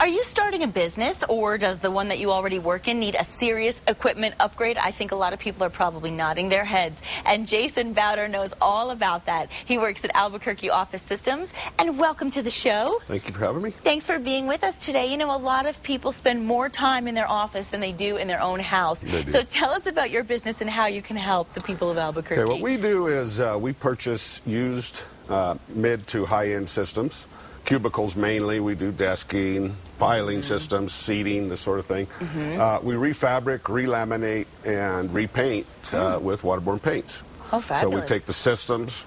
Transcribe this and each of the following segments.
Are you starting a business, or does the one that you already work in need a serious equipment upgrade? I think a lot of people are probably nodding their heads. And Jason Bauder knows all about that. He works at Albuquerque Office Systems. And welcome to the show. Thank you for having me. Thanks for being with us today. You know, a lot of people spend more time in their office than they do in their own house. So tell us about your business and how you can help the people of Albuquerque. Okay, what we do is we purchase used mid to high-end systems. Cubicles mainly. We do desking, filing systems, seating, this sort of thing. We refabric, relaminate, and repaint with waterborne paints. Oh, fabulous. So we take the systems,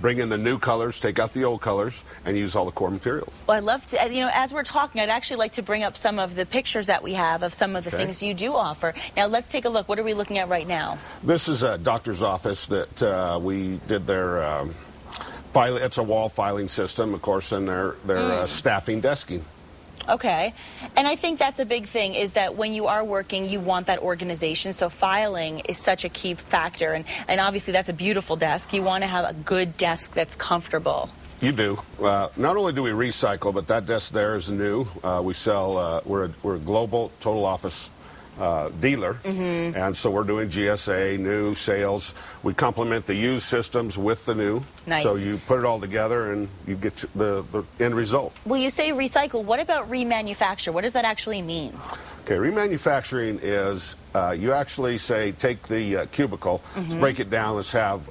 bring in the new colors, take out the old colors, and use all the core materials. Well, I'd love to, you know, as we're talking, I'd actually like to bring up some of the pictures that we have of some of the things you do offer. Now, let's take a look. What are we looking at right now? This is a doctor's office that we did their... it's a wall filing system, of course, and their staffing desking. Okay. And I think that's a big thing, is that when you are working, you want that organization. So filing is such a key factor. And obviously, that's a beautiful desk. You want to have a good desk that's comfortable. You do. Not only do we recycle, but that desk there is new. We sell, we're a global total office dealer, and so we're doing GSA, new sales. We complement the used systems with the new. Nice. So you put it all together and you get the end result. Well, you say recycle. What about remanufacture? What does that actually mean? Okay, remanufacturing is you actually say take the cubicle, let's break it down.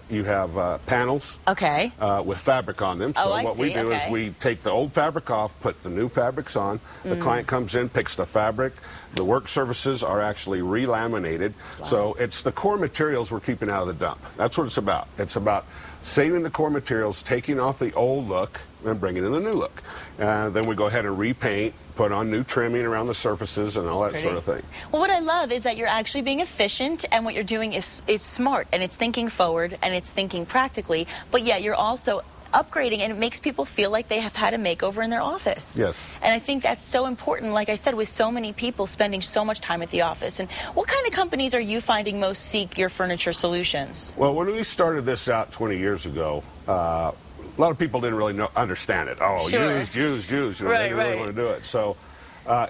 You have panels with fabric on them. So what we do is we take the old fabric off, put the new fabrics on. The client comes in, picks the fabric. The work surfaces are actually relaminated. So it's the core materials we're keeping out of the dump. That's what it's about. It's about saving the core materials, taking off the old look, and bringing in the new look. Then we go ahead and repaint, put on new trimming around the surfaces and all that sort of thing. Well, what I love is that you're actually being efficient, and what you're doing is smart, and it's thinking forward, and it's thinking practically, but yet you're also upgrading, and it makes people feel like they have had a makeover in their office. Yes. And I think that's so important, like I said, with so many people spending so much time at the office. And what kind of companies are you finding most seek your furniture solutions? Well, when we started this out 20 years ago, a lot of people didn't really understand it. Oh, used. You know, they didn't really want to do it. So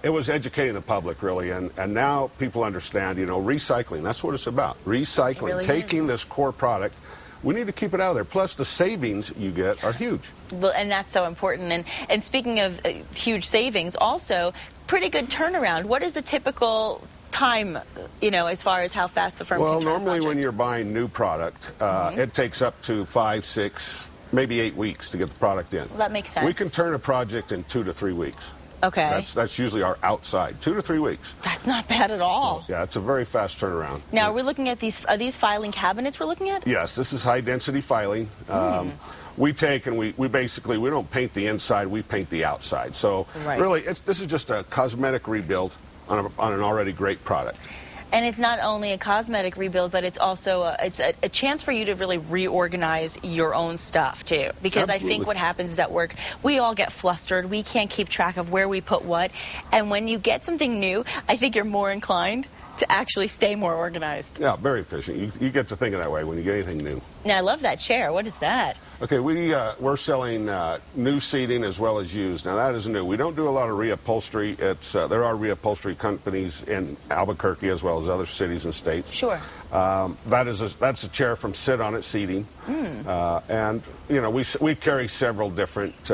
it was educating the public, really, and now people understand, you know, recycling. That's what it's about. Recycling, really taking this core product. We need to keep it out of there. Plus, the savings you get are huge. Well, and that's so important. And speaking of huge savings, also pretty good turnaround. What is a typical time, you know, as far as how fast the firm can turn a project? Well, normally when you're buying new product, it takes up to 5, 6, maybe 8 weeks to get the product in. Well, that makes sense. We can turn a project in 2 to 3 weeks. Okay. That's usually our outside, 2 to 3 weeks. That's not bad at all. So, yeah, it's a very fast turnaround. Now, we're looking at are these filing cabinets we're looking at? Yes, this is high-density filing. We take and we basically, we don't paint the inside, we paint the outside. So really, this is just a cosmetic rebuild on an already great product. And it's not only a cosmetic rebuild, but it's also a chance for you to really reorganize your own stuff, too. Because I think what happens is at work, we all get flustered. We can't keep track of where we put what. And when you get something new, I think you're more inclined to actually stay more organized. Yeah, very efficient. You get to thinking that way when you get anything new. Now, I love that chair. What is that? Okay, we're selling new seating as well as used. Now, that is new. We don't do a lot of reupholstery. There are reupholstery companies in Albuquerque as well as other cities and states. Sure. That's a chair from Sit On It Seating. And, you know, we carry several different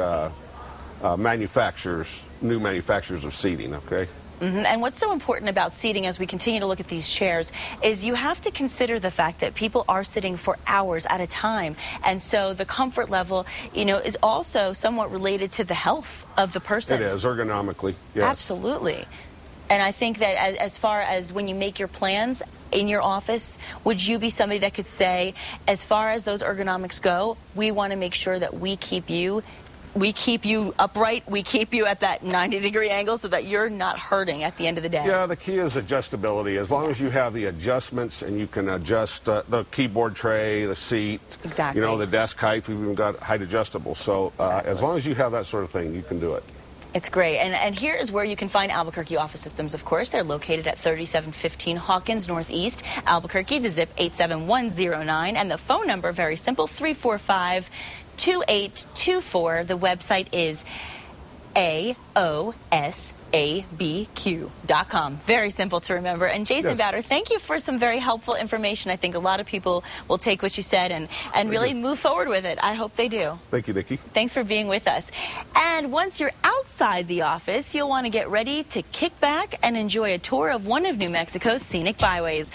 manufacturers, new manufacturers of seating, okay? And what's so important about seating as we continue to look at these chairs is you have to consider the fact that people are sitting for hours at a time. And so the comfort level, you know, is also somewhat related to the health of the person. It is, ergonomically, yes. Absolutely. And I think that as far as when you make your plans in your office, would you be somebody that could say, as far as those ergonomics go, we want to make sure that we keep you upright, we keep you at that 90-degree angle so that you're not hurting at the end of the day? Yeah, the key is adjustability. As long as you have the adjustments and you can adjust the keyboard tray, the seat, you know, the desk height, we've even got height adjustable. So as long as you have that sort of thing, you can do it. It's great. And here is where you can find Albuquerque Office Systems, of course. They're located at 3715 Hawkins Northeast, Albuquerque, the zip 87109, and the phone number, very simple, 345-2824. The website is AOSABQ.com. Very simple to remember. And Jason Bauder, thank you for some very helpful information. I think a lot of people will take what you said and really move forward with it. I hope they do. Thank you, Nikki. Thanks for being with us. And once you're outside the office, you'll want to get ready to kick back and enjoy a tour of one of New Mexico's scenic byways.